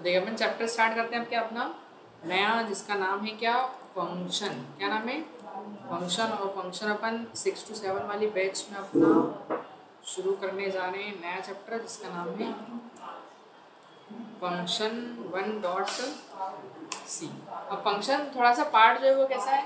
तो देखिए अपन chapter start करते हैं अब क्या अपना नया, जिसका नाम है क्या, फंक्शन। क्या नाम है? फंक्शन। और फंक्शन अपन 6 to 7 वाली बैच में अपना शुरू करने जा रहे हैं नया चैप्टर, जिसका नाम है फंक्शन 1.c। अब फंक्शन थोड़ा सा पार्ट जो है वो कैसा है,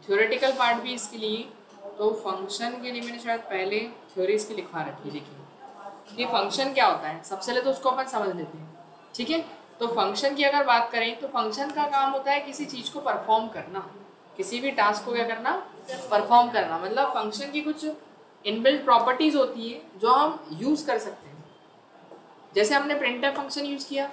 थ्योरेटिकल पार्ट भी इसके लिए। तो फंक्शन के लिए मैंने शायद पहले थ्योरी इसकी लिखवा रखी है। देखिए ये फंक्शन क्या होता है, सबसे पहले तो उसको अपन समझ लेते हैं, ठीक है। तो फंक्शन की अगर बात करें तो फंक्शन का काम होता है किसी चीज़ को परफॉर्म करना, किसी भी टास्क को क्या करना, परफॉर्म करना। मतलब फंक्शन की कुछ इनबिल्ट प्रॉपर्टीज होती है जो हम यूज़ कर सकते हैं। जैसे हमने प्रिंटफ फंक्शन यूज़ किया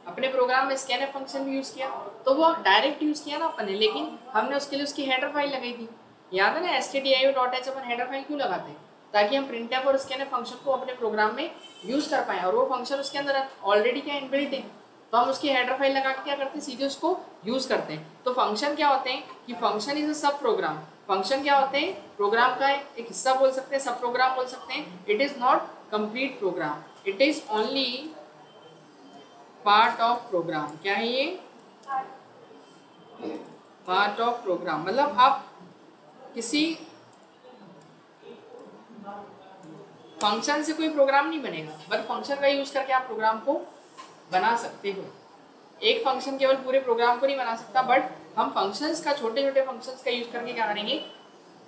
अपने प्रोग्राम में, स्कैनफ फंक्शन भी यूज़ किया, तो वो डायरेक्ट यूज़ किया ना अपन ने, लेकिन हमने उसके लिए उसकी हेडर फाइल लगाई थी। याद है ना, stdio.h अपन हेडर फाइल क्यों लगाते हैं? ताकि हम प्रिंटफ और स्कैनफ फंक्शन को अपने प्रोग्राम में यूज़ कर पाएँ, और वो फंक्शन उसके अंदर ऑलरेडी क्या इनबिल्ट है, तो हम उसकी हेडर फाइल लगा के क्या करते हैं, सीधे उसको यूज़ करते हैं। तो फंक्शन क्या होते हैं कि फंक्शन इज अ सब प्रोग्राम। फंक्शन क्या होते हैं, प्रोग्राम का एक हिस्सा बोल सकते हैं, सब प्रोग्राम बोल सकते हैं। It is not complete program, it is only part of program. क्या है ये? Part of program. मतलब आप किसी फंक्शन से कोई प्रोग्राम नहीं बनेगा, बट फंक्शन का यूज करके आप प्रोग्राम को बना सकते हो। एक फंक्शन केवल पूरे प्रोग्राम को नहीं बना सकता, बट हम फंक्शंस का, छोटे छोटे फंक्शंस का यूज करके क्या करेंगे,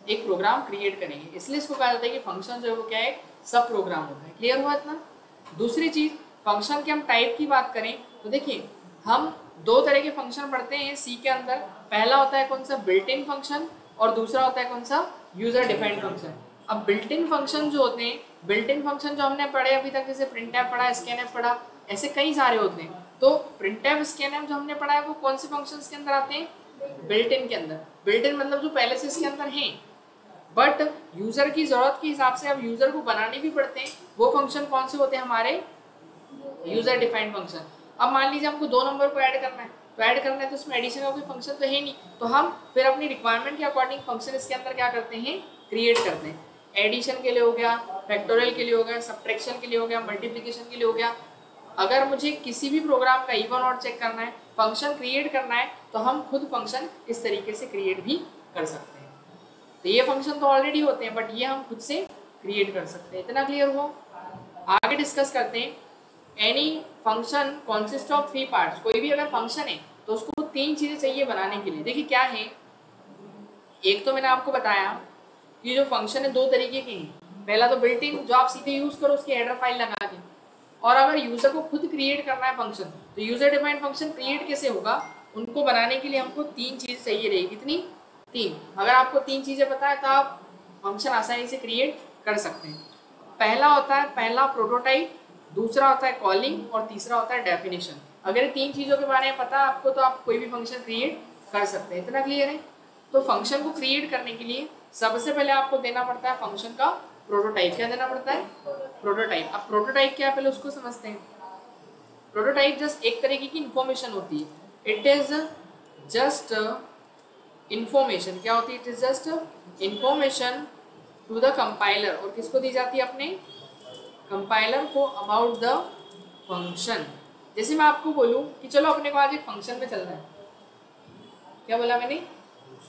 एक प्रोग्राम क्रिएट करेंगे। इसलिए इसको कहा जाता है कि फंक्शन जो है वो क्या है, सब प्रोग्राम होता है। क्लियर हुआ इतना? दूसरी चीज, फंक्शन के हम टाइप की बात करें तो देखिए हम दो तरह के फंक्शन पढ़ते हैं सी के अंदर। पहला होता है कौन सा, बिल्ट इन फंक्शन, और दूसरा होता है कौन सा, यूजर डिफाइंड फंक्शन। अब बिल्ट इन फंक्शन जो होते हैं, बिल्ट इन फंक्शन जो हमने पढ़े अभी तक, जैसे प्रिंटफ पढ़ा, स्कैनफ पढ़ा, ऐसे कई सारे होते हैं। तो प्रिंटफ स्कैनफ जो हमने पढ़ा है वो कौन से फंक्शंस के अंदर आते हैं, बिल्ट इन के अंदर। बिल्ट इन मतलब जो पहले से इसके अंदर हैं, बट यूजर की जरूरत के हिसाब से अब यूजर को बनाने भी पड़ते हैं। वो फंक्शन कौन से होते हैं हमारे, यूजर डिफाइंड फंक्शन। अब मान लीजिए हमको 2 नंबर को ऐड करना है, तो ऐड करना है तो उसमें एडिशन का कोई फंक्शन तो है नहीं, तो हम फिर अपनी रिक्वायरमेंट के अकॉर्डिंग फंक्शन इसके अंदर क्या करते हैं, क्रिएट करते हैं। एडिशन के लिए हो गया, फैक्टोरियल के लिए हो गया, सब्ट्रैक्शन के लिए हो गया, मल्टीप्लिकेशन के लिए हो गया। अगर मुझे किसी भी प्रोग्राम का इवन और चेक करना है, फंक्शन क्रिएट करना है, तो हम खुद फंक्शन इस तरीके से क्रिएट भी कर सकते हैं। तो ये फंक्शन तो ऑलरेडी होते हैं, बट ये हम खुद से क्रिएट कर सकते हैं। इतना क्लियर हो? आगे डिस्कस करते हैं। Any function consist of 3 parts. कोई भी अगर फंक्शन है तो उसको 3 चीजें चाहिए बनाने के लिए। देखिए क्या है, एक तो मैंने आपको बताया कि जो फंक्शन है 2 तरीके के हैं। पहला तो बिल्ट इन, जो आप सीधे यूज करो उसकी हेडर फाइल लगा के, और अगर यूजर को खुद क्रिएट करना है फंक्शन, तो यूजर डिफाइंड फंक्शन क्रिएट कैसे होगा, उनको बनाने के लिए हमको 3 चीज चाहिए रहेगी। कितनी? 3। अगर आपको 3 चीजें पता है तो आप फंक्शन आसानी से क्रिएट कर सकते हैं। पहला होता है, पहला प्रोटोटाइप, दूसरा होता है कॉलिंग, और तीसरा होता है डेफिनेशन। अगर 3 चीजों के बारे में पता है आपको, तो आप कोई भी फंक्शन क्रिएट कर सकते हैं। इतना क्लियर है? तो फंक्शन को क्रिएट करने के लिए सबसे पहले आपको देना पड़ता है फंक्शन का प्रोटोटाइप। क्या देना पड़ता है? प्रोटोटाइप। अब प्रोटोटाइप क्या है, पहले उसको समझते हैं। प्रोटोटाइप जस्ट एक तरीके की इंफॉर्मेशन होती है। It is just information. क्या होती है? It is just information to the compiler. और किसको दी जाती है? अपने कंपाइलर को, अबाउट द फंक्शन। जैसे मैं आपको बोलूं कि चलो अपने को आज एक फंक्शन में चलना है। क्या बोला मैंने?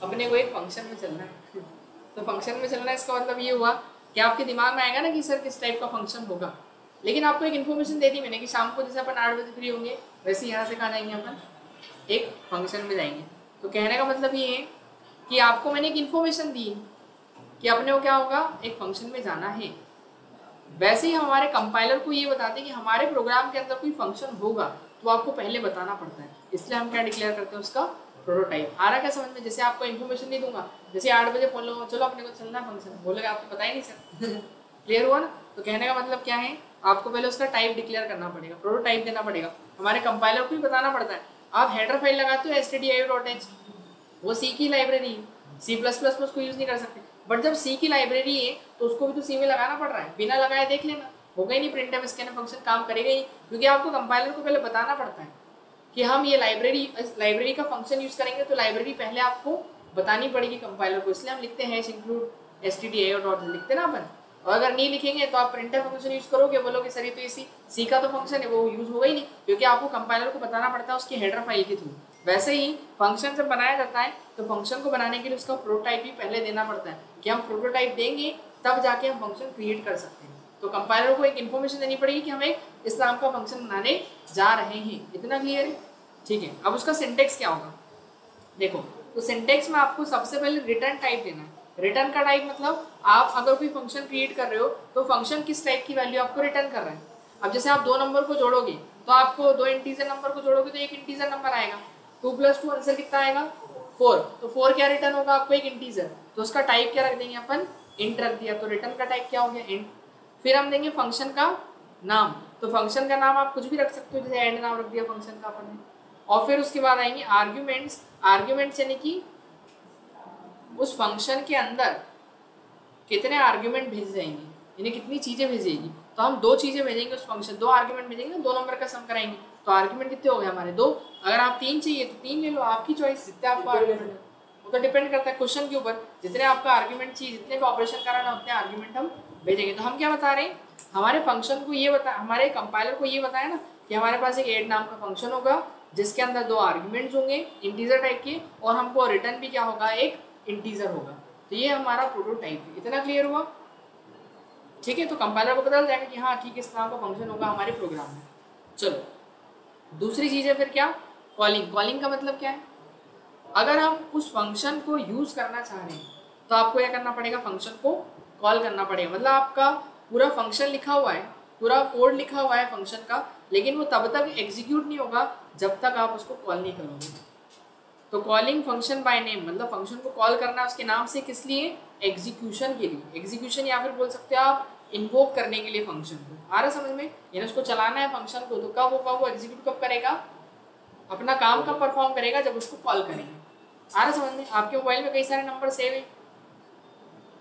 अपने को एक फंक्शन में चलना है। तो फंक्शन में चलना है, इसका मतलब ये हुआ कि आपके दिमाग में आएगा ना कि सर किस टाइप का फंक्शन होगा। लेकिन आपको एक इन्फॉर्मेशन दे दी मैंने कि शाम को जैसे अपन 8 बजे फ्री होंगे, वैसे यहाँ से कहाँ जाएंगे, अपन एक फंक्शन में जाएंगे। तो कहने का मतलब ये है कि आपको मैंने एक इन्फॉर्मेशन दी कि अपने को क्या होगा, एक फंक्शन में जाना है। वैसे ही हमारे कंपाइलर को ये बताते हैं कि हमारे प्रोग्राम के अंदर कोई फंक्शन होगा, तो आपको पहले बताना पड़ता है। इसलिए हम क्या डिक्लेयर करते हैं, उसका प्रोटोटाइप। आ रहा क्या समझ में? जैसे आपको इन्फॉर्मेशन नहीं दूंगा, जैसे 8 बजे फोन लूंगा, चलो अपने को चलना फंक्शन, बोलेगा आपको पता ही नहीं सर। क्लियर हुआ ना? तो कहने का मतलब क्या है, आपको पहले उसका टाइप डिक्लेयर करना पड़ेगा, प्रोटोटाइप देना पड़ेगा। हमारे कंपाइलर को भी बताना पड़ता है। आप हेडर फाइल लगाते हो stdio.h, वो सी की लाइब्रेरी है, C++ में उसको यूज नहीं कर सकते। बट जब सी की लाइब्रेरी है तो उसको भी तो सी में लगाना पड़ रहा है। बिना लगाए देख लेना, होगा ही नहीं, प्रिंटफ स्कैनफ फंक्शन काम करेगा ही, क्योंकि आपको कंपाइलर को पहले बताना पड़ता है कि हम ये लाइब्रेरी का फंक्शन यूज करेंगे। तो लाइब्रेरी पहले आपको बतानी पड़ेगी कंपाइलर को। इसलिए हम लिखते हैं include stdio.h लिखते ना अपन, और अगर नहीं लिखेंगे तो आप प्रिंटफ फंक्शन यूज करोगे, बोलोगे सर ये तो इसी सी का तो फंक्शन है, वो यूज होगा ही नहीं, क्योंकि आपको कंपाइलर को बताना पड़ता है उसकी हेडर फाइल के थ्रू। वैसे ही फंक्शन जब बनाया जाता है तो फंक्शन को बनाने के लिए उसका प्रोटोटाइप भी पहले देना पड़ता है, कि हम प्रोटोटाइप देंगे तब जाके हम फंक्शन क्रिएट कर सकते हैं। तो कंपाइलर को एक इन्फॉर्मेशन देनी पड़ेगी कि हम एक इस नाम का फंक्शन बनाने जा रहे हैं। इतना क्लियर है? ठीक है। अब उसका सिंटेक्स क्या होगा देखो, तो सिंटेक्स में आपको सबसे पहले रिटर्न टाइप देना है। रिटर्न का टाइप मतलब आप अगर कोई फंक्शन क्रिएट कर रहे हो तो फंक्शन किस टाइप की वैल्यू आपको रिटर्न कर रहा है। अब जैसे आप 2 नंबर को जोड़ोगे तो आपको 2 इंटीजर नंबर को जोड़ोगे तो एक इंटीजर नंबर आएगा, 2 + 2 आंसर कितना आएगा 4, तो 4 क्या रिटर्न होगा आपको एक इंटीजर, तो उसका टाइप क्या रख देंगे अपन इंट रख दिया, तो रिटर्न का टाइप क्या हो गया इंट। फिर हम देंगे फंक्शन का नाम, तो फंक्शन का नाम आप कुछ भी रख सकते हो, जैसे एंड नाम रख दिया फंक्शन का अपन ने। और फिर उसके बाद आएंगे आर्ग्यूमेंट्स। आर्ग्यूमेंट्स यानी कि उस फंक्शन के अंदर कितने आर्ग्यूमेंट भेजे जाएंगे, यानी कितनी चीजें भेजेगी। तो हम 2 चीजें भेजेंगे उस फंक्शन, 2 आर्ग्यूमेंट भेजेंगे ना, 2 नंबर का सम कराएंगे, तो आर्ग्यूमेंट कितने हो गए हमारे 2। अगर आप 3 चाहिए तो 3 ले लो, आपकी चॉइस, जितने आपको आर्ग्यूमेंट, वो तो डिपेंड करता है क्वेश्चन के ऊपर, जितने आपका आर्ग्यूमेंट चाहिए, जितने का ऑपरेशन कराना उतने आर्ग्यूमेंट हम भेजेंगे। तो हम क्या बता रहे हैं, हमारे फंक्शन को ये बता, हमारे कंपाइलर को ये बताया ना कि हमारे पास एक ऐड नाम का फंक्शन होगा जिसके अंदर 2 आर्ग्यूमेंट्स होंगे इंटीजर टाइप के, और हमको रिटर्न भी क्या होगा एक इंटीजर होगा। तो ये हमारा प्रोटोटाइप है। इतना क्लियर हुआ? ठीक है। तो कंपाइलर को पता चल जाएगा कि हाँ ठीक है, इस नाम का फंक्शन होगा हमारे प्रोग्राम में। चलो दूसरी चीज़ है फिर क्या, कॉलिंग। कॉलिंग का मतलब क्या है, अगर हम उस फंक्शन को यूज़ करना चाह रहे हैं तो आपको क्या करना पड़ेगा, फंक्शन को कॉल करना पड़ेगा। मतलब आपका पूरा फंक्शन लिखा हुआ है, पूरा कोड लिखा हुआ है फंक्शन का, लेकिन वो तब तक एग्जीक्यूट नहीं होगा जब तक आप उसको कॉल नहीं करोगे। तो कॉलिंग फंक्शन बाय नेम, मतलब फंक्शन को कॉल करना उसके नाम से, किस लिए, एग्जीक्यूशन के लिए। एग्जीक्यूशन या फिर बोल सकते हो आप इन्वोक करने के लिए फंक्शन को। आ रहा समझ में, यानी उसको चलाना है फंक्शन को, तो कब वो एग्जीक्यूट कब करेगा, अपना काम कब परफॉर्म करेगा, जब उसको कॉल करेंगे। आ रहा समझ में? आपके मोबाइल में कई सारे नंबर सेव है,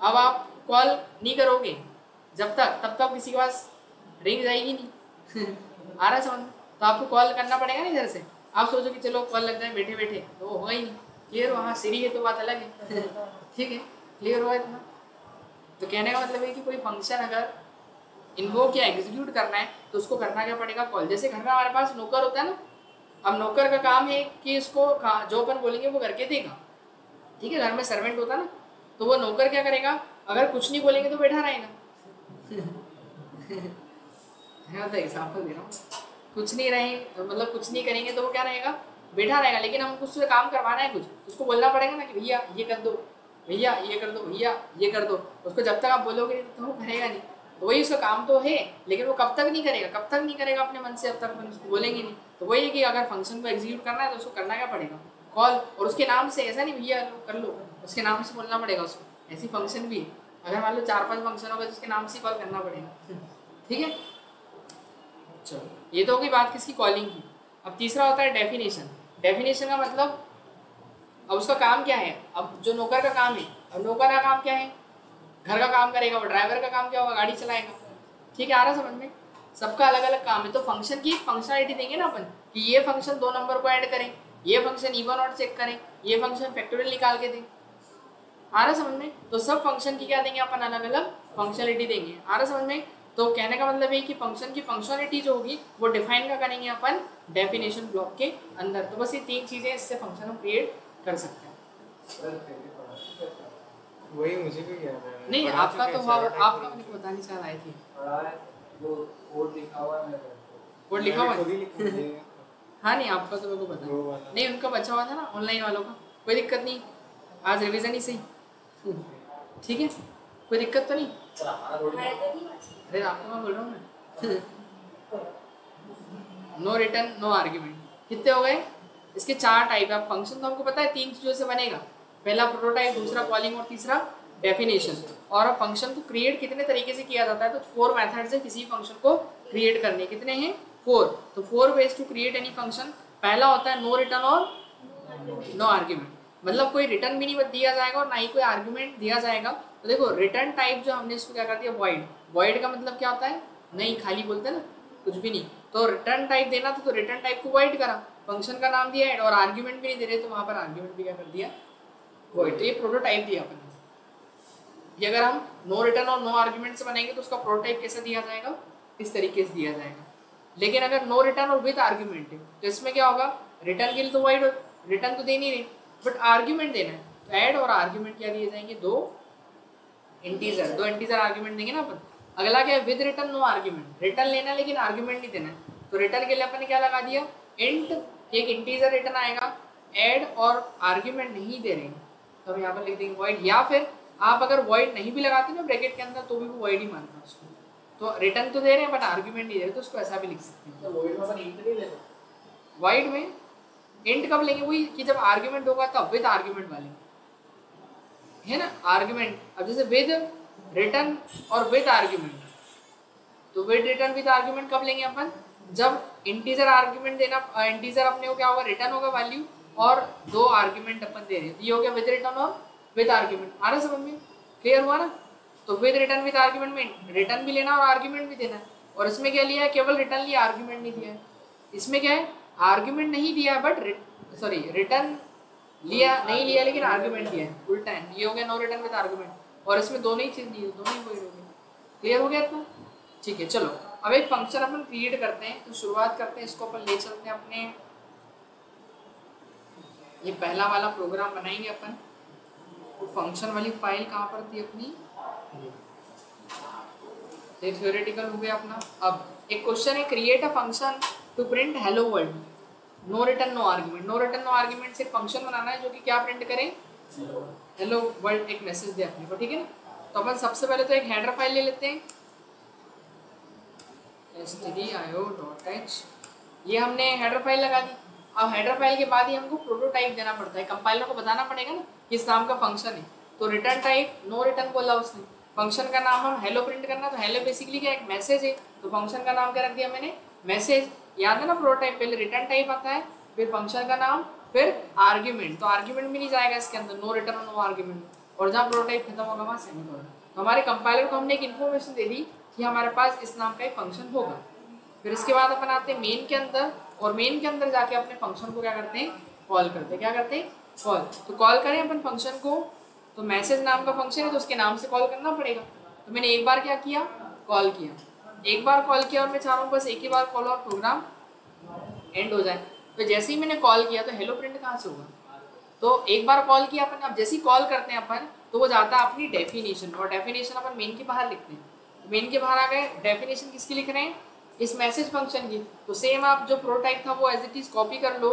अब आप कॉल नहीं करोगे जब तक, तब तक किसी के पास रिंग जाएगी नहीं। आ रहा समझ में? तो आपको कॉल करना पड़ेगा ना इधर से। आप सोचो कि चलो कॉल लग जाए बैठे बैठे, तो वो होगा ही नहीं। क्लियर हो? हाँ सीरी है तो बात अलग है। ठीक है, क्लियर हुआ इतना? तो कहने का मतलब है कि कोई फंक्शन अगर इन्वोक या एग्जीक्यूट करना है तो उसको करना क्या पड़ेगा, कॉल। जैसे घर में हमारे पास नौकर होता है ना, अब नौकर का काम है कि इसको जो अपन बोलेंगे वो करके देगा। ठीक है, घर में सर्वेंट होता है ना, तो वो नौकर क्या करेगा, अगर कुछ नहीं बोलेंगे तो बैठा रहेगा। है तो एग्जाम्पल दे रहा हूँ, कुछ नहीं रहे मतलब कुछ नहीं करेंगे तो वो क्या रहेगा, बैठा रहेगा। लेकिन हम उससे काम करवाना है कुछ, उसको बोलना पड़ेगा ना कि भैया ये कर दो, भैया ये कर दो, भैया ये कर दो। उसको जब तक आप बोलोगे तो वो करेगा नहीं। तो वही उसका काम तो है, लेकिन वो कब तक नहीं करेगा, कब तक नहीं करेगा अपने मन से, जब तक अपन उसको बोलेंगे नहीं। तो वही है कि अगर फंक्शन को एग्जीक्यूट करना है तो उसको करना क्या पड़ेगा, कॉल। और उसके नाम से, ऐसा नहीं भैया कर लो, उसके नाम से बोलना पड़ेगा उसको। ऐसी फंक्शन भी है, अगर मान लो 4-5 फंक्शन होगा जिसके नाम से कॉल करना पड़ेगा। ठीक है, चलो ये तो होगी बात किसकी, कॉलिंग की। अब तीसरा होता है डेफिनेशन। डेफिनेशन का मतलब, अब उसका काम क्या है, अब जो नौकर का काम है, अब नौकर का काम क्या है, घर का काम करेगा। वो ड्राइवर का काम क्या होगा, गाड़ी चलाएगा। ठीक है, आ रहा समझ में? सबका अलग अलग काम है। तो फंक्शन की फंक्शनलिटी देंगे ना अपन, कि ये फंक्शन 2 नंबर को ऐड करें, ये फंक्शन इवन ऑड चेक करें, ये फंक्शन फैक्टोरियल निकाल के दें। आ रहा समझ में? तो सब फंक्शन की क्या देंगे अपन, अलग अलग फंक्शनलिटी देंगे। आ रहा समझ में? तो कहने का मतलब है कि फंक्शन की फंक्शनलिटी जो होगी वो डिफाइन क्या करेंगे अपन, डेफिनेशन ब्लॉक के अंदर। तो बस ये 3 चीजें, इससे फंक्शन हम क्रिएट कर सकते हैं। वही मुझे भी याद है। नहीं आपका तो आपका अपने को बतानी चाह रही थी, कोड लिखा हुआ है, कोड लिखा हुआ है। हाँ नहीं आपका तो मेरे को पता नहीं, उनका बचा हुआ था ना ऑनलाइन वालों का। कोई दिक्कत नहीं, आज रिवीजन ही सही। ठीक है, कोई दिक्कत तो नहीं। अरे आपको मैं बोल रहा हूँ ना। नो रिटर्न नो आर्ग्यूमेंट, कितने हो गए इसके? 4 टाइप है। फंक्शन तो हमको पता है 3 चीजों से बनेगा, पहला प्रोटोटाइप, दूसरा कॉलिंग और तीसरा डेफिनेशन। और फंक्शन को क्रिएट कितने तरीके से किया जाता है, तो 4 मेथड्स है किसी फंक्शन को क्रिएट करने। कितने हैं? 4। तो 4 ways to create any function. पहला होता है नो रिटर्न और नो आर्ग्यूमेंट, मतलब कोई रिटर्न भी नहीं दिया जाएगा और ना ही कोई आर्ग्यूमेंट दिया जाएगा। तो देखो रिटर्न टाइप जो हमने इसको क्या कर दिया, वॉइड। वॉइड का मतलब क्या होता है, नहीं, खाली बोलते हैं ना, कुछ भी नहीं। तो रिटर्न टाइप देना था तो रिटर्न टाइप को वॉइड करा, फंक्शन का नाम दिया ऐड, और आर्ग्यूमेंट भी नहीं दे रहे तो वहां पर आर्ग्यूमेंट भी क्या कर दिया, वॉइड। तो ये प्रोटोटाइप दिया अपन। ये अगर हम नो रिटर्न और नो आर्ग्यूमेंट से बनाएंगे तो उसका प्रोटोटाइप कैसे दिया जाएगा, इस तरीके से दिया जाएगा। लेकिन अगर नो रिटर्न और विद आर्ग्यूमेंट है तो इसमें क्या होगा, रिटर्न के लिए तो वाइड रिटर्न तो दे नहीं रही बट आर्ग्यूमेंट देना है, तो ऐड और आर्ग्यूमेंट क्या दिए जाएंगे, दो इंटीजर आर्ग्यूमेंट देंगे ना अपन। अगला क्या है, with return no argument, return लेना लेकिन आर्ग्यूमेंट नहीं देना है, तो रिटर्न के लिए अपन ने क्या लगा दिया, इंट, एक इंटीजर रिटर्न आएगा, ऐड और आर्ग्यूमेंट नहीं दे रहे हैं तो हम यहाँ पर लिख देंगे वॉइड। या फिर आप अगर वॉइड नहीं भी लगाते ना ब्रैकेट के अंदर तो भी वो वॉइड ही मानता है उसको, तो रिटर्न तो दे रहे हैं बट आर्ग्यूमेंट नहीं दे रहे, तो उसको ऐसा भी लिख सकते हैं। तो वॉइड में अपन इंट नहीं ले सकते, वॉइड में इंट कब लेंगे, वही कि जब आर्ग्यूमेंट होगा तब, विद आर्ग्यूमेंट वाले है ना आर्ग्यूमेंट। अब जैसे विद रिटर्न और विद आर्ग्यूमेंट, तो विद रिटर्न विद आर्ग्यूमेंट कब लेंगे अपन, जब इंटीजर आर्ग्यूमेंट देना, इंटीजर अपने को क्या होगा, रिटर्न होगा वैल्यू और दो आर्ग्यूमेंट अपन दे रहे हैं, ये हो गया विद रिटर्न और विद आर्ग्यूमेंट। आ रहा समझ में, क्लियर हुआ ना। तो विद रिटर्न विद आर्ग्यूमेंट में रिटर्न भी लेना और आर्ग्यूमेंट भी देना है, और इसमें क्या लिया है, केवल रिटर्न लिया, आर्ग्यूमेंट नहीं दिया है। इसमें क्या है, आर्ग्यूमेंट नहीं दिया है बट सॉरी रिटर्न लिया नहीं लिया लेकिन आर्ग्यूमेंट दिया है, उल्टा है। ये हो गया नो रिटर्न विद आर्ग्यूमेंट, और इसमें दोनों ही चीज दी है, दोनों ही वही हो गया। क्लियर हो गया इतना, ठीक है। चलो अब एक फंक्शन अपन क्रिएट करते हैं, तो शुरुआत करते हैं, इसको अपन ले चलते हैं अपने, ये पहला वाला प्रोग्राम बनाएंगे अपन। तो फंक्शन वाली फाइल कहाँ पर थी अपनी, ये थ्योरेटिकल हो गया अपना। अब एक क्वेश्चन है, create a function to print hello world, no return no argument. No return no argument से फंक्शन बनाना है जो कि क्या प्रिंट करे, हेलो वर्ल्ड, एक मैसेज दे अपने को, ठीक है ना। तो अपन सबसे पहले तो एक हेडर फाइल ले लेते हैं, stdio.h, ये हमने हेडर फाइल लगा दी। अब हेडर फाइल के बाद ही हमको प्रोटोटाइप देना पड़ता है, कंपाइलर को बताना पड़ेगा ना किस नाम का फंक्शन है। तो रिटर्न टाइप नो रिटर्न बोला उसने, फंक्शन का नाम हम हेलो प्रिंट करना, तो हेलो बेसिकली क्या एक मैसेज है, तो फंक्शन का नाम क्या रख दिया मैंने, मैसेज। याद है ना प्रोटोटाइप, पहले रिटर्न टाइप आता है, फिर फंक्शन का नाम, फिर आर्ग्यूमेंट, तो आर्ग्यूमेंट भी नहीं जाएगा इसके अंदर, नो रिटर्न और नो आर्ग्यूमेंट, और जहाँ प्रोटोटाइप खत्म होगा वहाँ सेमीकोलन। तो हमारे कंपाइलर को हमने एक इन्फॉर्मेशन दे दी कि हमारे पास इस नाम का एक फंक्शन होगा। फिर इसके बाद अपन आते हैं मेन के अंदर, और मेन के अंदर जाके अपने फंक्शन को क्या करते हैं, कॉल करते हैं। क्या करते हैं, कॉल। तो कॉल करें अपन फंक्शन को, तो मैसेज नाम का फंक्शन है तो उसके नाम से कॉल करना पड़ेगा। तो मैंने एक बार क्या किया, कॉल किया, एक बार कॉल किया, और मैं चाह रहा हूँ बस एक ही बार कॉल और प्रोग्राम एंड हो जाए। तो जैसे ही मैंने कॉल किया तो हेलो प्रिंट कहाँ से होगा, तो एक बार कॉल किया अपन, अब जैसे ही कॉल करते हैं अपन तो वो जाता है अपनी डेफिनेशन, और डेफिनेशन अपन मेन के बाहर लिखते हैं। तो मेन के बाहर आ गए, डेफिनेशन किसकी लिख रहे हैं, इस मैसेज फंक्शन की। तो सेम आप जो प्रोटोटाइप था वो एज इट इज कॉपी कर लो,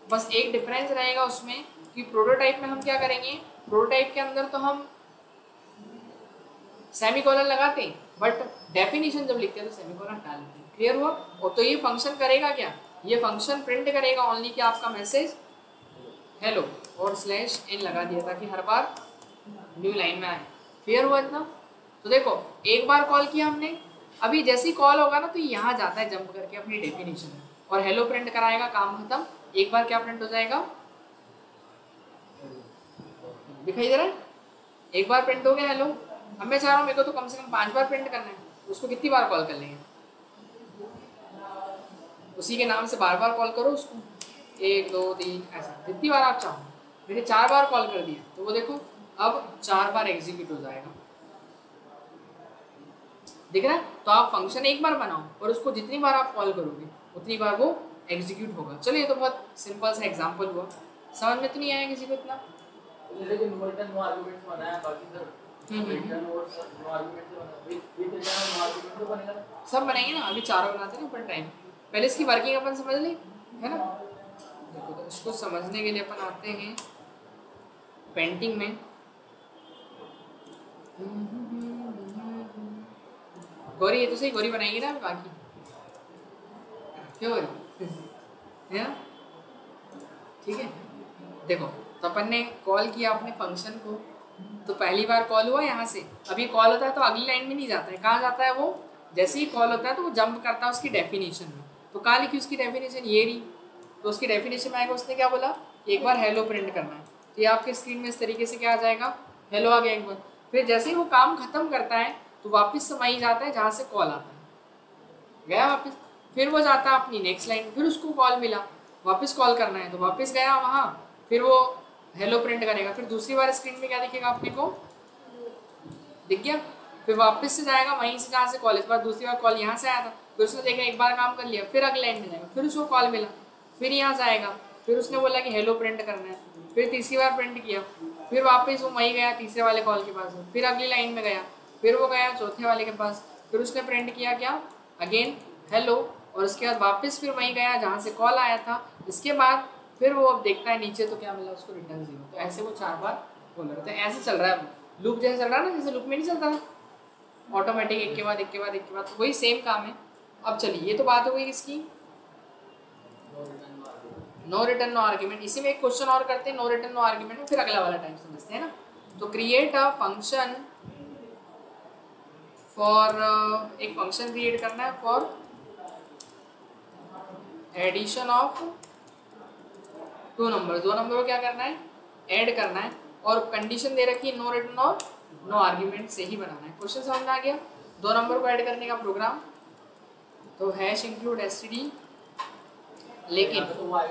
बस एक डिफरेंस रहेगा उसमें कि प्रोटोटाइप में हम क्या करेंगे, प्रोटोटाइप के अंदर तो हम सेमीकोलन लगाते हैं, बट डेफिनेशन जब लिखते हैं तो सेमीकोलन डालते हैं। क्लियर हुआ। और तो ये फंक्शन करेगा क्या, ये फंक्शन प्रिंट करेगा ओनली कि आपका मैसेज हेलो और स्लैश एन लगा दिया ताकि हर बार न्यू लाइन में आए। क्लियर हुआ इतना। तो देखो एक बार कॉल किया हमने, अभी जैसे ही कॉल होगा ना तो यहाँ जाता है जंप करके अपनी डेफिनेशन में, और हेलो प्रिंट कराएगा, काम खत्म। एक बार क्या प्रिंट हो जाएगा, दिखाई दे रहा है, एक बार प्रिंट हो गया हेलो। अब मैं चाह रहा हूँ मेरे को तो कम से कम 5 बार प्रिंट करना है, उसको कितनी बार कॉल कर लेंगे, उसी के नाम से बार बार कॉल करो उसको, 1 2 3 ऐसा जितनी बार आप चाहो। मैंने 4 बार कॉल कर दिया तो वो देखो अब 4 बार एग्जीक्यूट हो जाएगा, दिख रहा है। तो आप फंक्शन एक बार बनाओ और उसको जितनी बार आप कॉल करोगे उतनी बार वो एग्जीक्यूट होगा। चलिए तो बहुत सिंपल सा एग्जांपल हुआ, समझ में तो नहीं आया किसी को इतना। लेकिन नो रिटर्न नो आर्गुमेंट्स बनाया, बाकी सर रिटर्न और नो आर्गुमेंट्स बनाया, विद रिटर्न और नो आर्गुमेंट तो बनेगा, सब बनेंगे ना। अभी चारों बनाते हैं पर टाइम पहले इसकी वर्किंग अपन समझ लें, है ना। देखो तो इसको समझने के लिए अपन आते हैं पेंटिंग में। गौरी ये तो सही गौरी बनाएगी ना बाकी, क्यों गौरी है ना, ठीक है। देखो तो अपन ने कॉल किया अपने फंक्शन को, तो पहली बार कॉल हुआ यहाँ से, अभी कॉल होता है तो अगली लाइन में नहीं जाता है, कहाँ जाता है वो, जैसे ही कॉल होता है तो वो जंप करता है उसकी डेफिनेशन में। तो कहाँ लिखी उसकी डेफिनेशन, ये रही। तो उसकी डेफिनेशन में आएगा, उसने क्या बोला, एक बार हेलो प्रिंट करना है, तो ये आपके स्क्रीन में इस तरीके से क्या आ जाएगा, हेलो आ गया एक बार। फिर जैसे ही वो काम खत्म करता है तो वापस वहीं जाता है जहाँ से कॉल आता है, गया वापस। फिर वो जाता है अपनी नेक्स्ट लाइन, फिर उसको कॉल मिला, वापस कॉल करना है तो वापस गया वहाँ, फिर वो हेलो प्रिंट करेगा। फिर दूसरी बार स्क्रीन में क्या दिखेगा अपने को, दिख गया। फिर वापस से जाएगा वहीं से जहाँ से कॉल, इस बार दूसरी बार कॉल यहाँ से आया था, फिर उसने देखा एक बार काम कर लिया, फिर अगले लाइन में जाएगा, फिर उसको कॉल मिला, फिर यहाँ से आएगा, फिर उसने बोला कि हेलो प्रिंट करना है, फिर तीसरी बार प्रिंट किया, फिर वापस वो वहीं गया तीसरे वाले कॉल के पास, फिर अगली लाइन में गया, फिर वो गया चौथे वाले के पास, फिर उसने प्रिंट किया क्या, अगेन हेलो, और उसके बाद वापस फिर वहीं गया जहाँ से कॉल आया था। इसके बाद फिर वो अब देखता है नीचे तो क्या मिला उसको, रिटर्न 0। तो ऐसे वो 4 बार बोल रहे थे, ऐसे चल रहा है लूप जैसे चल रहा है ना, जैसे लूप में नहीं चलता था ऑटोमेटिक, एक के बाद एक के बाद एक के बाद, तो वही सेम काम है। अब चलिए ये तो बात हो गई किसकी, नो रिटर्न नो आर्ग्यूमेंट। इसी में एक क्वेश्चन और करते हैं नो रिटर्न नो आर्ग्यूमेंट में, फिर अगला वाला टाइप समझते हैं ना। तो क्रिएट अ फंक्शन फॉर, एक फंक्शन क्रिएट करना है for addition of 2 number, 2 number को क्या करना है, ऐड करना है, और कंडीशन दे रखी है नो रिटर्न और नो आर्ग्यूमेंट से ही बनाना है। क्वेश्चन समझ में आ गया। 2 नंबर को ऐड करने का प्रोग्राम, तो हैश इंक्लूड एसटीडी, लेकिन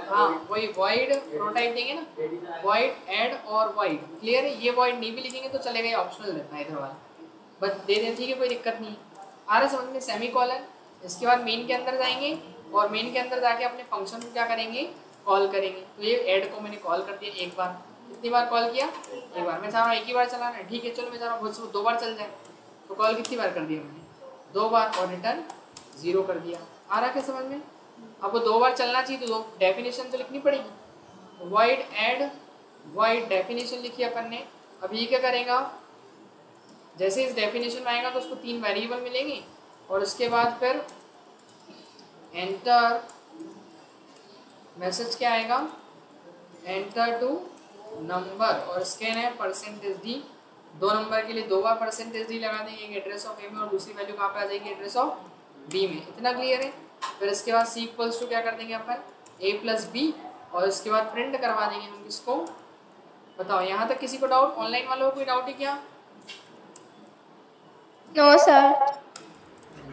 हाँ वही वॉइड प्रोटाइप देंगे ना, वॉइड ऐड और वॉइड, क्लियर है। ये वॉइड नहीं भी लिखेंगे तो चलेगा, ये ऑप्शनल रहता है इधर वाला, बस दे दें ठीक है, कोई दिक्कत नहीं है। आ रहा समझ में, सेमी कॉलन। इसके बाद मेन के अंदर जाएंगे और मेन के अंदर जाके अपने फंक्शन को क्या करेंगे, कॉल करेंगे। तो ये ऐड को मैंने कॉल कर दिया एक बार, कितनी बार कॉल किया, एक बार। मैं चाह रहा हूँ एक ही बार चलाना है, ठीक है चलो मैं चाह रहा हूँ 2 बार चल जाए, तो कॉल कितनी बार कर दिया मैंने, 2 बार, और रिटर्न 0 कर दिया। आ रहा क्या समझ में। अब वो 2 बार चलना चाहिए तो डेफिनेशन तो लिखनी पड़ेगी, वॉइड ऐड वॉइड डेफिनेशन लिखी अपन ने। अब ये क्या करेगा, जैसे इस डेफिनेशन में आएगा तो उसको 3 वेरिएबल मिलेंगे, और उसके बाद फिर एंटर मैसेज क्या आएगा, एंटर टू नंबर, और स्कैन है %d। 2 नंबर के लिए 2 बार %d लगा देंगे, एक एड्रेस ऑफ ए में और दूसरी वैल्यू कहाँ पे आ जाएगी, एड्रेस ऑफ बी में। इतना क्लियर है। फिर इसके बाद c इक्वल्स टू क्या कर देंगे अपन, a प्लस बी, और इसके बाद प्रिंट करवा देंगे हम किसको, बताओ यहाँ तक किसी को डाउट, ऑनलाइन वालों को कोई डाउट है क्या। No sir,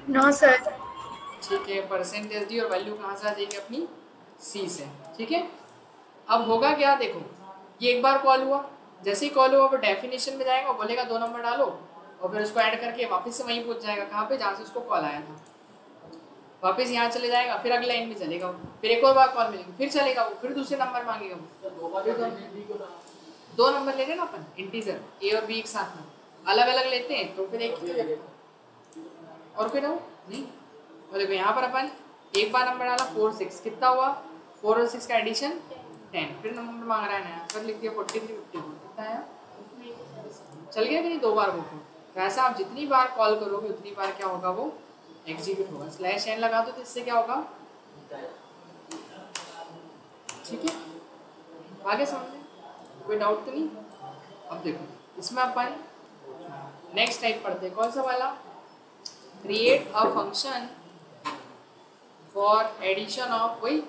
no sir. ठीक है, %d और वैल्यू कहाँ से आ जाएगी अपनी c से, ठीक है। अब होगा क्या, देखो ये एक बार कॉल हुआ, जैसे ही कॉल हुआ वो डेफिनेशन में जाएगा, बोलेगा 2 नंबर डालो, और फिर उसको ऐड करके वापस से वहीं पहुंच जाएगा, कहाँ पे, जहाँ से उसको कॉल आया था, वापस यहाँ चले जाएगा, फिर अगले लाइन में चलेगा, फिर एक और बार कॉल मिलेगी, फिर चलेगा वो, फिर दूसरे नंबर मांगेगा वो। 2 नंबर ले लेना अपन इंटीजर, ए और बी एक साथ में, अलग अलग लेते हैं तो फिर एक और कोई नहीं। और देखो यहाँ पर अपन एक बार नंबर डाला 4 6, कितना हुआ, 4 और 6 का एडिशन 10, फिर नंबर मांग रहा है नया, फिर लिख दिया 43 54, कितना आया, चल गया कि नहीं 2 बार वो। तो ऐसा आप जितनी बार कॉल करोगे उतनी बार क्या होगा, वो एग्जीक्यूट होगा। /n लगा दो तो इससे क्या होगा, ठीक है, आगे समझे, कोई डाउट तो नहीं। अब देखो इसमें अपन नेक्स्ट टाइप पढ़ते हैं, कौन सा वाला, create a function for addition of, वही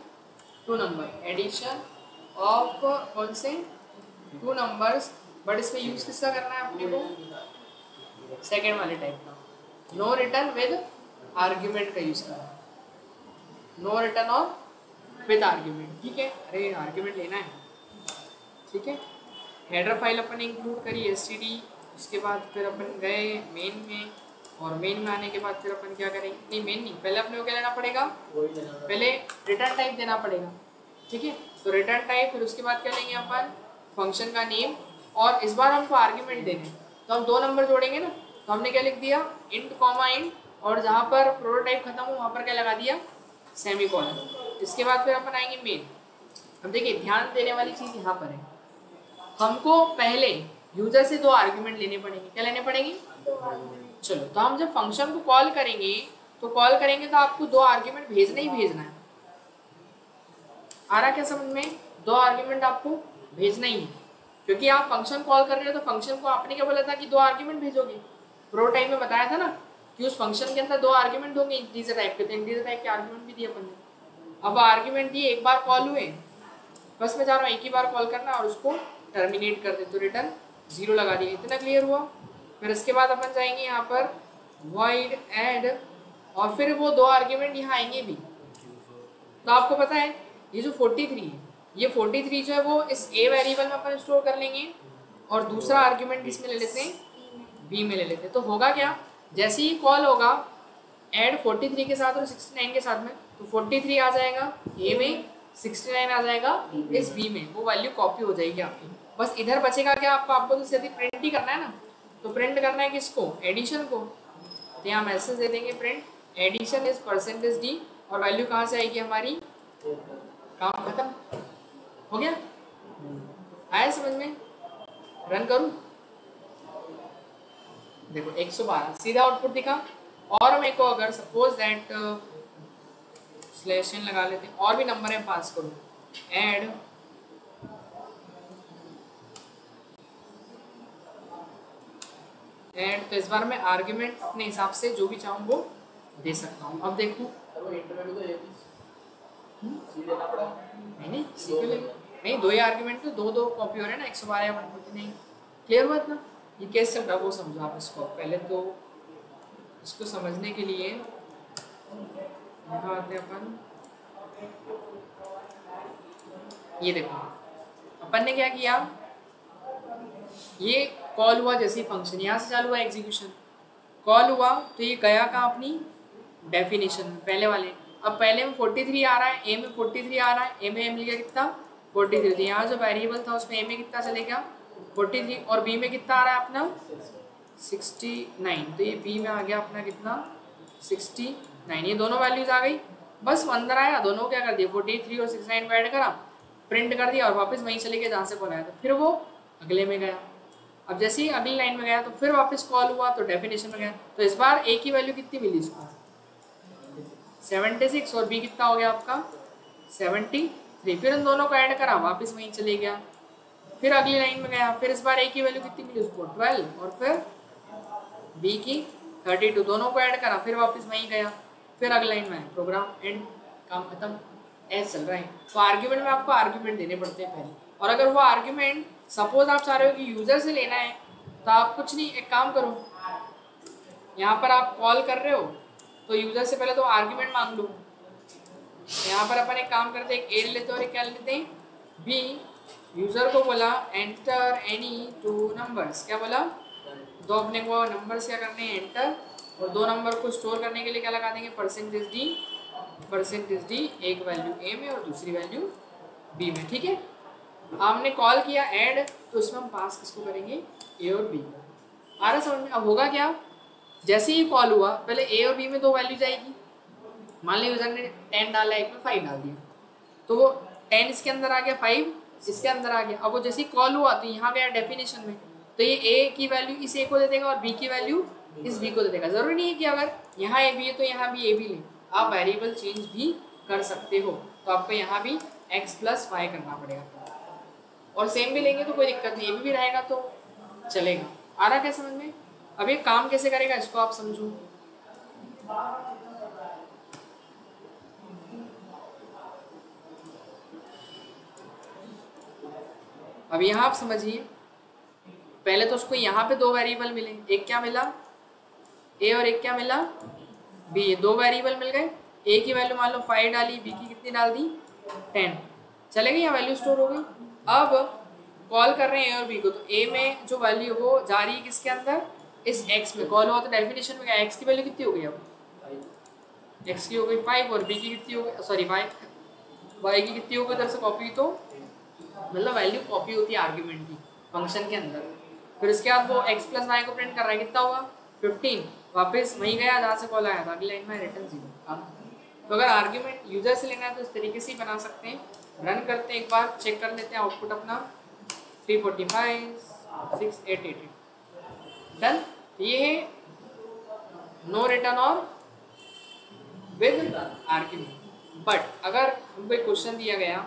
2 नंबर, एडिशन ऑफ कौन से 2 नंबर्स, बट इसमें यूज किसका करना है अपने को, सेकेंड वाले टाइप का, नो रिटर्न विद आर्ग्यूमेंट का यूज करना है, नो रिटर्न और विद आर्ग्यूमेंट, ठीक है। अरे आर्ग्यूमेंट लेना है, ठीक है। हेडर फाइल अपन ने इंक्लूड करी std, उसके बाद फिर अपन गए मेन में, और मेन में आने के बाद फिर अपन क्या करेंगे, नहीं मेन नहीं, पहले अपने को क्या लेना पड़ेगा, पहले रिटर्न टाइप देना पड़ेगा, ठीक है। तो रिटर्न टाइप, फिर उसके बाद क्या लेंगे अपन, फंक्शन का नेम, और इस बार हमको आर्ग्यूमेंट देने, तो हम 2 नंबर जोड़ेंगे ना, तो हमने क्या लिख दिया, इंट कॉमा इंट, और जहाँ पर प्रोटोटाइप खत्म हो वहाँ पर क्या लगा दिया, सेमी कॉलन। इसके बाद फिर अपन आएंगे मेन। अब देखिए ध्यान देने वाली चीज़ यहाँ पर है, हमको पहले यूजर से 2 आर्ग्यूमेंट लेने पड़ेंगे, क्या लेने पड़ेंगे, चलो। तो हम जब फंक्शन को कॉल करेंगे तो आपको 2 आर्ग्यूमेंट भेजना ही भेजना है, आ रहा क्या समझ में, 2 आर्ग्यूमेंट आपको भेजना ही है, क्योंकि आप फंक्शन कॉल कर रहे हो तो फंक्शन को आपने क्या बोला था कि 2 आर्ग्यूमेंट भेजोगे, प्रोटोटाइप में बताया था ना कि उस फंक्शन के अंदर 2 आर्ग्यूमेंट होंगे इंटीजर टाइप के, तो इंटीजर टाइप के आर्ग्यूमेंट भी दिए अपन ने। अब आर्ग्यूमेंट दिए, एक बार कॉल हुए, बस मैं चाह रहा हूँ एक ही बार कॉल करना और उसको टर्मिनेट कर दे, तो रिटर्न 0 लगा दिया, इतना क्लियर हुआ। फिर इसके बाद अपन जाएंगे यहाँ पर void add, और फिर वो 2 आर्ग्यूमेंट यहाँ आएंगे भी। तो आपको पता है ये जो 43 है, ये 43 जो है वो इस a वेरिएबल में अपन स्टोर कर लेंगे, और दूसरा आर्ग्यूमेंट किसमें ले लेते हैं, बी में ले लेते। तो होगा क्या, जैसे ही कॉल होगा ऐड 43 के साथ और 69 के साथ में, तो 43 आ जाएगा ए में, 69 आ जाएगा इस बी में, वो वैल्यू कॉपी हो जाएगी आपकी। बस इधर बचेगा क्या आपको तो सीधे प्रिंट ही करना है ना। तो प्रिंट करना है किसको, एडिशन को। तो यहाँ मैसेज दे देंगे print addition is percentage D, और वैल्यू कहाँ से आएगी हमारी, काम खत्म हो गया। आया समझ में, रन करूँ, देखो 112 सीधा आउटपुट दिखा। और मेरे को अगर सपोज दैट स्लैश इन लगा लेते हैं, और भी नंबर है पास करूँ, ऐड तो इस बार मैं आर्ग्यूमेंट अपने हिसाब से जो भी चाहूँ वो दे सकता हूँ। अब देखो नहीं सी क्यों लेंगे, नहीं दो ही आर्ग्यूमेंट तो दो कॉपी हो रहे हैं ना, 112 या 140 नहीं। क्लियर बात ना, ये कैसे चल रहा है वो समझो आप इसको। पहले तो इसको समझने के लिए यहाँ आते हैं अपन, ये देखो अपन ने क्या किया, ये कॉल हुआ जैसे फंक्शन यहाँ से चालू हुआ एग्जीक्यूशन, कॉल हुआ तो ये गया कहाँ अपनी डेफिनेशन में पहले वाले। अब पहले में 43 आ रहा है, ए में 43 आ रहा है, ए में मिल गया कितना 43, यहाँ जो वेरिएबल था उसमें ए में कितना चलेगा 43, और बी में कितना आ रहा है अपना 69, तो ये बी में आ गया अपना कितना 69, ये दोनों वैल्यूज आ गई। बस वो अंदर आया, दोनों क्या कर दिया 43 और 69 को ऐड करा, प्रिंट कर दिया और वापस वहीं चले गए जहाँ से कॉल आया था। फिर वो अगले में गया, अब जैसे ही अगली लाइन में गया तो फिर वापस कॉल हुआ तो डेफिनेशन में गया। तो इस बार ए की वैल्यू कितनी मिली इसको 76, और बी कितना हो गया आपका 73, फिर उन दोनों को ऐड करा वापस वहीं चले गया, फिर अगली लाइन में गया, फिर इस बार ए की वैल्यू कितनी मिली उसको 12, और फिर बी की 32, दोनों को ऐड करा फिर वापस वहीं गया, फिर अगली लाइन में प्रोग्राम एंड, काम खत्म, ऐसे चल रहा है। तो आर्ग्यूमेंट में आपको आर्ग्यूमेंट देने पड़ते हैं पहले, और अगर वो आर्ग्यूमेंट सपोज आप चाह रहे हो कि यूजर से लेना है तो आप कुछ नहीं, एक काम करो, यहाँ पर आप कॉल कर रहे हो तो यूजर से पहले तो आर्ग्यूमेंट मांग लो। यहाँ पर अपन एक काम करते हैं, एक ए लेते हैं और एक क्या लेते हैं बी। यूजर को बोला एंटर एनी 2 नंबर्स, क्या बोला दो अपने को नंबर्स क्या करने हैं एंटर, और दो नंबर को स्टोर करने के लिए क्या लगा देंगे परसेंटेज डी, एक वैल्यू ए में और दूसरी वैल्यू बी में। ठीक है, हमने कॉल किया ऐड, तो उसमें हम पास किसको करेंगे ए और बी। आ रहा समझ में। अब होगा क्या, जैसे ही कॉल हुआ पहले ए और बी में दो वैल्यू जाएगी। मान ली यूजर ने 10 डाला, एक में 5 डाल दिया, तो वो 10 इसके अंदर आ गया, 5 इसके अंदर आ गया। अब वो जैसे ही कॉल हुआ तो यहाँ गया डेफिनेशन में, तो ये ए की वैल्यू इस ए को दे देगा और बी की वैल्यू इस बी को दे देगा। जरूरी नहीं है कि अगर यहाँ ए बी है तो यहाँ भी ए बी ले, आप वेरिएबल चेंज भी कर सकते हो। तो आपको यहाँ भी x + y करना पड़ेगा, और सेम भी लेंगे तो कोई दिक्कत नहीं, ए भी रहेगा तो चलेगा। आ रहा क्या समझ में। अब ये काम कैसे करेगा इसको आप समझो। अब यहाँ आप समझिए, पहले तो उसको यहाँ पे दो वेरिएबल मिले, एक क्या मिला ए और एक क्या मिला बी, दो वेरिएबल मिल गए। ए की वैल्यू मान लो 5 डाली, बी की कितनी डाल दी 10, चलेगी यहाँ वैल्यू स्टोर हो गई। अब कॉल कर रहे हैं ए और बी को, तो ए में जो वैल्यू वो जा रही है किसके अंदर इस x में, कॉल हुआ तो डेफिनेशन में गया, x की वैल्यू कितनी हो गई, अब x की हो गई 5 और b की कितनी हो गई, सॉरी y की कितनी हो गई उधर से कॉपी, तो मतलब वैल्यू कॉपी होती है आर्ग्यूमेंट की फंक्शन के अंदर। फिर इसके बाद वो x + y को प्रिंट कर रहा है, कितना होगा 15, वापस वहीं गया जहाँ से कॉल आया था, अगली लाइन में रिटर्न 0। तो अगर आर्ग्यूमेंट यूजर से लेना है तो इस तरीके से ही बना सकते हैं। रन करते हैं, एक बार चेक कर लेते हैं आउटपुट अपना 345 6888 डन। ये है नो रिटर्न और विद आर्ग्यूमेंट। बट अगर हमको एक क्वेश्चन दिया गया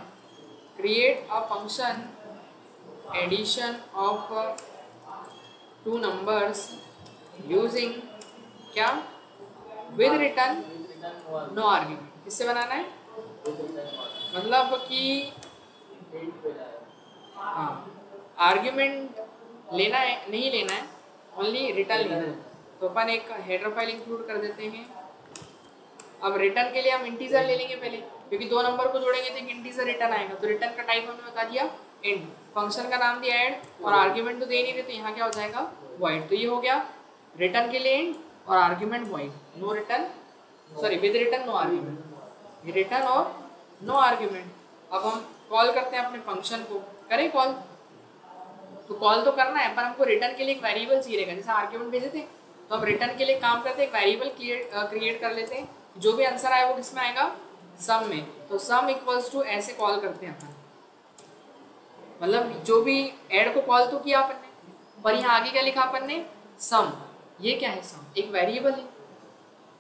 create a function addition of 2 numbers using क्या विद रिटर्न नो आर्ग्यूमेंट, किससे बनाना है, मतलब कि हाँ आर्ग्यूमेंट लेना है नहीं लेना है, ओनली रिटर्न लेना है। तो अपन एक हेडर फाइल इंक्लूड कर देते हैं। अब रिटर्न के लिए हम इंटीजर ले लेंगे पहले, क्योंकि दो नंबर को जोड़ेंगे तो एक इंटीजर रिटर्न आएगा। तो रिटर्न का टाइप हमने बता दिया इंट, फंक्शन का नाम दिया ऐड, और आर्ग्यूमेंट तो दे नहीं रहे तो यहाँ क्या हो जाएगा वॉइड। तो ये हो गया रिटर्न के लिए इंट और argument void, no return, sorry with return no argument, return और नो आर्ग्यूमेंट। अब हम कॉल करते हैं अपने फंक्शन को, करें कॉल, तो कॉल तो करना है पर हमको रिटर्न के लिए एक वेरिएबल चाहिए रहेगा, जैसे आर्ग्यूमेंट भेजे थे तो हम रिटर्न के लिए काम करते हैं, एक वेरिएबल क्रिएट कर लेते हैं, जो भी आंसर आए वो किसमें आएगा, सम में। तो सम इक्वल्स टू ऐसे कॉल करते हैं अपन, मतलब जो भी ऐड को कॉल तो किया अपन ने, पर यहाँ आगे क्या लिखा अपन ने, सम। ये क्या है, सम एक वेरिएबल है,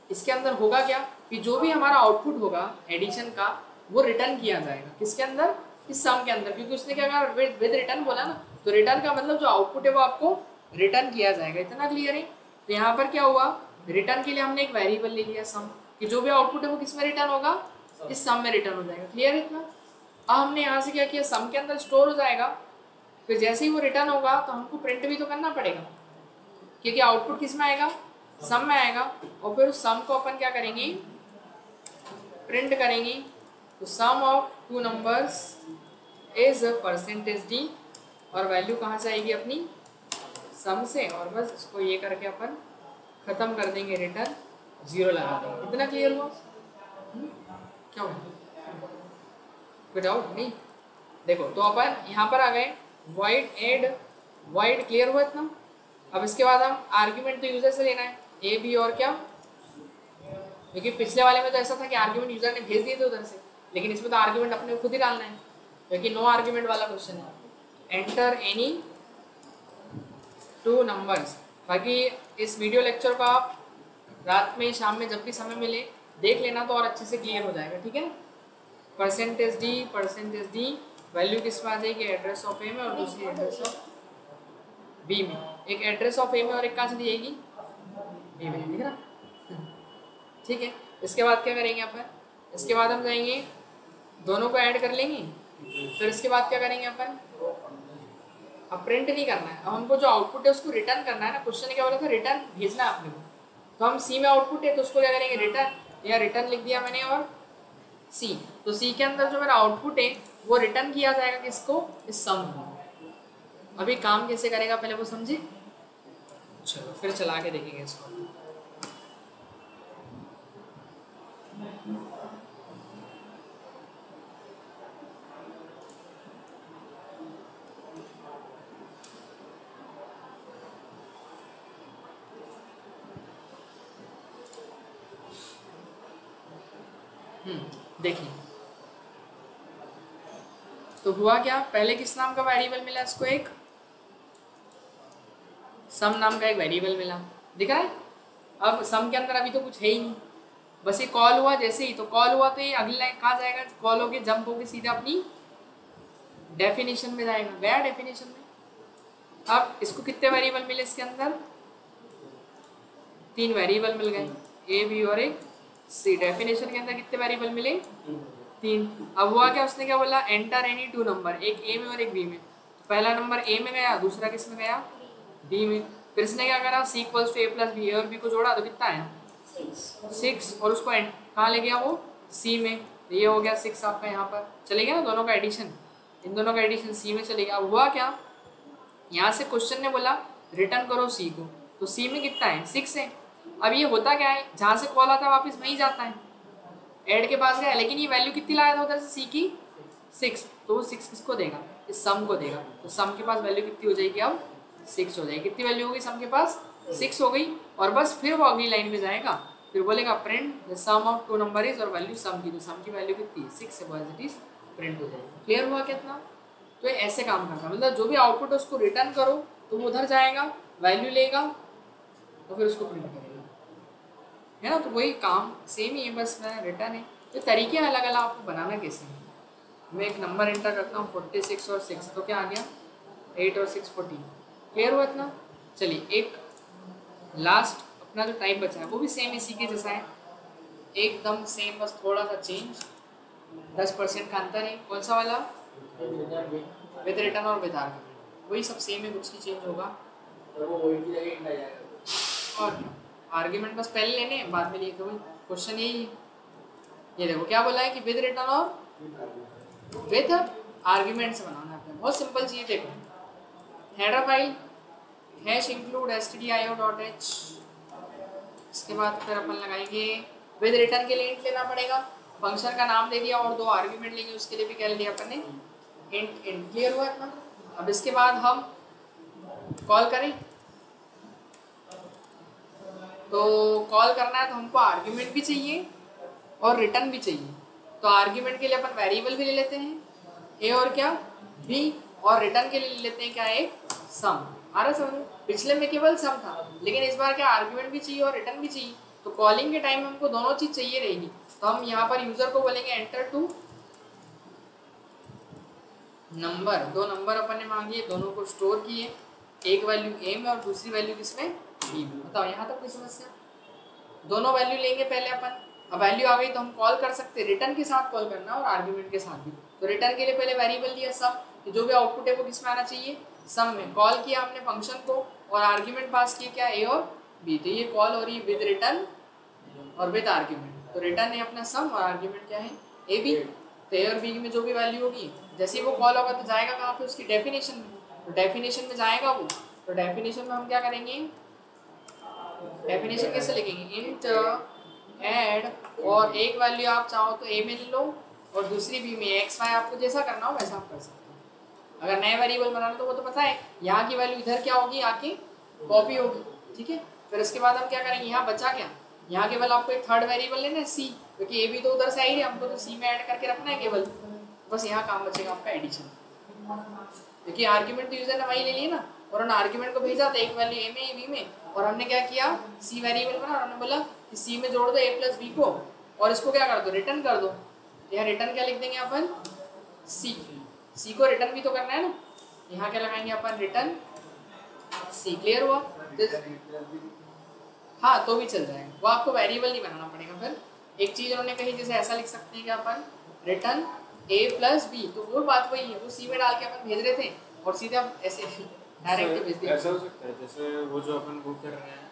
इसके अंदर होगा क्या कि जो भी हमारा आउटपुट होगा एडिशन का वो रिटर्न किया जाएगा, किसके अंदर, इस सम के अंदर, क्योंकि उसने क्या कहा विद रिटर्न बोला ना, तो रिटर्न का मतलब जो आउटपुट है वो आपको रिटर्न किया जाएगा। इतना क्लियर है। तो यहाँ पर क्या हुआ, रिटर्न के लिए हमने एक वेरिएबल ले लिया सम, कि जो भी आउटपुट है वो किस में रिटर्न होगा, इस सम में रिटर्न हो जाएगा। क्लियर है इतना। अब हमने यहाँ से क्या किया, सम के अंदर स्टोर हो जाएगा, फिर जैसे ही वो रिटर्न होगा तो हमको प्रिंट भी तो करना पड़ेगा, क्योंकि आउटपुट किस में आएगा, सम में आएगा, और फिर उस सम को अपन क्या करेंगे, प्रिंट करेंगे। तो sum of two numbers is percentage D, और वैल्यू कहाँ से आएगी अपनी, सम से, और बस इसको ये करके अपन खत्म कर देंगे, रिटर्न 0 लगा देंगे। इतना क्लियर हुआ। क्या हुआ, कोई डाउट नहीं। देखो तो अपन यहाँ पर आ गए, वॉइड एड वॉइड, क्लियर हुआ इतना। अब इसके बाद हम आर्ग्यूमेंट तो यूजर से लेना है, ए बी और क्या, क्योंकि पिछले वाले में तो ऐसा था कि आर्ग्यूमेंट यूजर ने भेज दिए थे उधर से, लेकिन इसमें तो आर्ग्यूमेंट अपने खुद ही डालना है, क्योंकि नो आर्ग्यूमेंट वाला क्वेश्चन है। Enter any two numbers. बाकी इस वीडियो लेक्चर को आप रात में, शाम में, जब भी समय मिले देख लेना, तो और अच्छे से क्लियर हो जाएगा, ठीक है ना। परसेंटेज डी वैल्यू किस में आ जाएगी, एड्रेस ऑफ ए में, और दूसरी एड्रेस ऑफ बी में। एक एड्रेस ऑफ ए में और एक कहाँ से दी जाएगी, बी में, ठीक है ना। ठीक है, इसके बाद क्या करेंगे अपन, इसके बाद हम जाएंगे दोनों को ऐड कर लेंगे, फिर इसके बाद क्या करेंगे अपन, अब प्रिंट नहीं करना है, अब हमको जो आउटपुट है उसको रिटर्न करना है ना। क्वेश्चन ने क्या बोला था, रिटर्न भेजना है अपने को, तो हम सी में आउटपुट है तो उसको क्या करेंगे, रिटर्न, या रिटर्न लिख दिया मैंने, और सी, तो सी के अंदर जो मेरा आउटपुट है वो रिटर्न किया जाएगा किसको, इस सम को। अभी काम कैसे करेगा पहले वो समझे, चलो फिर चला के देखेंगे इसको। देखिए तो हुआ क्या, पहले किस नाम का वेरिएबल मिला इसको, एक सम नाम का एक वेरिएबल मिला, दिख रहा है। अब सम के अंदर अभी तो कुछ है ही नहीं, बस ये कॉल हुआ, जैसे ही तो कॉल हुआ तो ये अगली लाइन कहाँ जाएगा, कॉल होके जंप होके सीधा अपनी डेफिनेशन में जाएगा, गया डेफिनेशन में। अब इसको कितने वेरिएबल मिले इसके अंदर, 3 वेरिएबल मिल गए, ए बी और एक सी। डेफिनेशन के अंदर कितने वेरिएबल मिले, 3। अब हुआ क्या, उसने क्या बोला, एंटर एनी टू नंबर, एक ए में और एक बी में। पहला नंबर ए में गया, दूसरा किस में गया, बी में। फिर इसने क्या करा, C equals to A plus B, A और बी को जोड़ा तो कितना आया, 6, और उसको कहाँ ले गया वो, सी में। ये हो गया 6 आपका, यहाँ पर चले गया ना दोनों का एडिशन, इन दोनों का एडिशन सी में चले गया। अब हुआ क्या, यहाँ से क्वेश्चन ने बोला रिटर्न करो सी को, तो सी में कितना है, 6 है। अब ये होता क्या है, जहाँ से कॉल आता है वापस वहीं जाता है, ऐड के पास गया, लेकिन ये वैल्यू कितनी लाया था उधर से, सी की 6, तो वो 6 किसको देगा, इस सम को देगा। तो सम के पास वैल्यू कितनी हो जाएगी, अब 6 हो जाएगी। कितनी वैल्यू होगी सम के पास, 6 हो गई। और बस फिर वो अगली लाइन में जाएगा, फिर बोलेगा print the sum of two number is, और वैल्यू सम की, तो सम की वैल्यू कितनी है, 6 है, इट इज प्रिंट हो जाएगी। क्लियर हुआ कितना। तो ये ऐसे काम करता है, मतलब जो भी आउटपुट है उसको रिटर्न करो तो वो उधर जाएगा, वैल्यू लेगा और फिर उसको प्रिंट करेगा, है ना। तो वही काम सेम ही है, बस मैं रिटर्न है। तो तरीके अलग अलग आपको बनाना कैसे है। मैं एक नंबर एंटर करता हूँ 46 और 6, तो क्या आ गया 8 और 6 14। क्लियर हुआ इतना। चलिए एक लास्ट अपना जो टाइप बचा है वो भी सेम इसी के जैसा है, एकदम सेम, बस थोड़ा सा चेंज, 10% का अंतर है। कौन सा वाला, विद रिटर्न और विद आर्ग्यूमेंट, वही सब सेम है, कुछ नहीं चेंज होगा। और क्या, आर्ग्यूमेंट बस पहले लेने हैं, बाद में लिए, तो वही क्वेश्चन यही है। ये देखो क्या बोला है कि विद रिटर्न और विद आर्ग्यूमेंट से बनाना है, बहुत सिंपल चीज। देखो header file hash include stdio.h। इसके बाद फिर अपन लगाएंगे विद रिटर्न के लिए इंट लेना पड़ेगा, फंक्शन का नाम दे दिया और 2 आर्ग्यूमेंट लेंगे, उसके लिए भी क्या लिया अपन ने, इंट। क्लियर हुआ इतना। अब इसके बाद हम कॉल करें, तो कॉल करना है तो हमको आर्ग्यूमेंट भी चाहिए और रिटर्न भी चाहिए। तो आर्ग्यूमेंट के लिए अपन वेरिएबल भी ले लेते हैं ए और क्या बी, और रिटर्न के लिए ले लेते हैं क्या, एक सम। आ रहा समझ? पिछले में केवल सम था, लेकिन इस बार क्या आर्ग्यूमेंट भी चाहिए और रिटर्न भी चाहिए। तो कॉलिंग के टाइम हमको दोनों चीज चाहिए रहेगी। तो हम यहाँ पर यूजर को बोलेंगे एंटर टू नंबर, 2 नंबर अपन ने मांगी है, दोनों को स्टोर किए, एक वैल्यू ए में और दूसरी वैल्यू किसमें, बी में। बताओ यहाँ तक कोई समस्या? दोनों वैल्यू लेंगे पहले अपन, अब वैल्यू आ गई तो हम कॉल कर सकते हैं, रिटर्न के साथ कॉल करना और आर्ग्यूमेंट के साथ भी। तो रिटर्न के लिए पहले वेरिएबल दिया सम, तो जो भी आउटपुट है वो किसमें आना चाहिए, सम में। कॉल किया हमने फंक्शन को और आर्ग्यूमेंट पास किए क्या, ए और बी। तो ये कॉल हो रही है विद रिटर्न और विद आर्ग्यूमेंट। तो रिटर्न है अपना सम और आर्ग्यूमेंट क्या है, ए बी। तो ए और बी में जो भी वैल्यू होगी, जैसे ही वो कॉल होगा तो जाएगा कहाँ पे, उसकी डेफिनेशन में। तो डेफिनेशन में जाएगा वो, तो डेफिनेशन में हम क्या करेंगे, डेफिनेशन कैसे लिखेंगे, इंट ऐड, और एक वैल्यू आप चाहो तो ए में ले लो और दूसरी बी में, एक्स वाई आपको जैसा करना हो वैसा आप कर सकते हो। अगर नए वेरिएबल बनाना तो वो तो पता है, यहाँ की वैल्यू इधर क्या होगी, आके कॉपी होगी, ठीक है। फिर उसके बाद हम क्या करेंगे, यहाँ बचा क्या, यहाँ केवल आपको एक थर्ड वेरिएबल लेना है सी, क्योंकि ए भी तो उधर से आई है, हमको तो सी में ऐड करके रखना है केवल। बस यहाँ काम बचेगा आपका एडिशन, क्योंकि आर्ग्यूमेंट तो यूजर ने वही ले लिया ना, और उन्होंने आर्ग्यूमेंट को भेजा था एक वैल्यू ए में ए बी में, और हमने क्या किया, सी वेरिएबल बना, और उन्होंने बोला कि सी में जोड़ दो ए प्लस बी को, और इसको क्या कर दो, रिटर्न कर दो। यहाँ रिटर्न क्या लिख देंगे अपन, सी, सी को रिटर्न भी तो करना है ना, यहाँ क्या लगाएंगे अपन, रिटर्न सी। क्लियर हुआ? हाँ तो भी चल जाएगा, वो आपको वेरिएबल नहीं बनाना पड़ेगा। फिर एक चीज उन्होंने कही, जैसे ऐसा लिख सकते हैं कि अपन रिटर्न ए प्लस बी, तो वो बात वही है, वो सी में डाल के अपन भेज रहे थे और सीधे आप ऐसे डायरेक्ट भेज दिया। ऐसा हो सकता है जैसे वो जो अपन वो कर रहे हैं,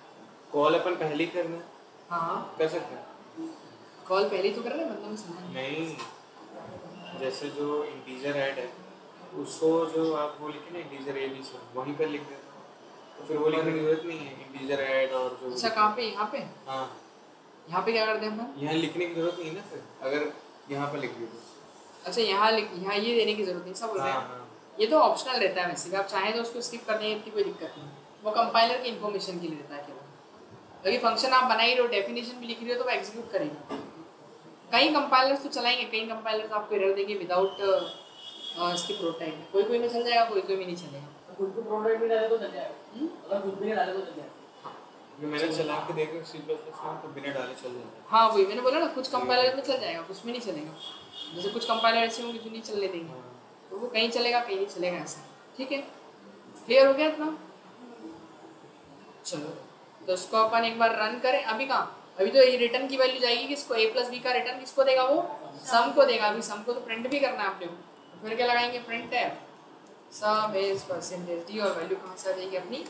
कॉल अपन पहले ही करना है, हाँ कर सकते हैं। कॉल पहले तो कर रहे हैं, मतलब समझ नहीं, जैसे जो इंटीजर ऐड है उसको जो आप वो लिखे ना इंटीजर ए बी से, वहीं पर लिख देते हो, तो फिर वो लिखने की जरूरत नहीं है इंटीजर ऐड और जो। अच्छा कहाँ पे, यहाँ पे? हाँ यहाँ पे क्या कर दें अपन, यहाँ लिखने की जरूरत नहीं है ना, फिर अगर यहाँ पर लिख दिया तो। अच्छा यहाँ यहाँ ये देने की जरूरत नहीं, सब बोल रहे हैं। हाँ। ये तो ऑप्शनल रहता है वैसे, आप चाहें तो उसको स्किप कर दें, इतनी कोई दिक्कत नहीं, वो कंपाइलर की इन्फॉर्मेशन के लिए रहता है केवल। अगर फंक्शन आप बना ही रहे हो, डेफिनेशन भी लिख रहे हो, तो वो एग्जीक्यूट करेगा। कई कंपाइलर्स तो चलाएंगे, कई कंपाइलर्स आपको एरर देंगे विदाउट इसकी प्रोटोटाइप। कोई कोई में चल जाएगा, कोई कोई में नहीं चलेगा। खुद को प्रोटोटाइप में डाले तो चल जाएगा, अगर खुद भी डाले तो चल जाएगा। मैंने चला के देखा C++ में, तो बिना डाले चल जाएगा। हाँ वही मैंने बोला ना, कुछ कंपाइलर में चल जाएगा, कुछ में नहीं चलेगा। जैसे कुछ कंपाइलर ऐसे होंगे जो नहीं चलने देंगे, तो वो कहीं चलेगा कहीं नहीं चलेगा, ऐसा। ठीक है, क्लियर हो गया इतना? चलो तो इसको अपन एक बार रन करें। अभी कहाँ, अभी तो ये रिटर्न की वैल्यू जाएगी किसको, ए प्लस बी का रिटर्न किसको देगा, वो सम को देगा। अभी सम को तो प्रिंट भी करना है आपने, तो फिर क्या लगाएंगे, print tab some is percentage D, और वैल्यू कहाँ से आ जाएगी अपनी,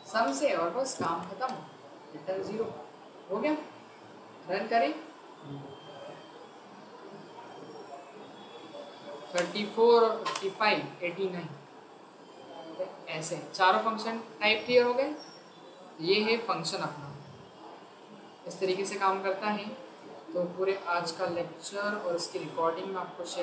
सम से, और बस काम खत्म, रिटर्न 0 हो गया। रन करें, 34 और 55 89, ऐसे चारों फंक्शन टाइप क्लियर हो गए। ये है फंक्शन अपना, इस तरीके से काम करता है। तो पूरे आज का लेक्चर और इसकी रिकॉर्डिंग में आपको शेयर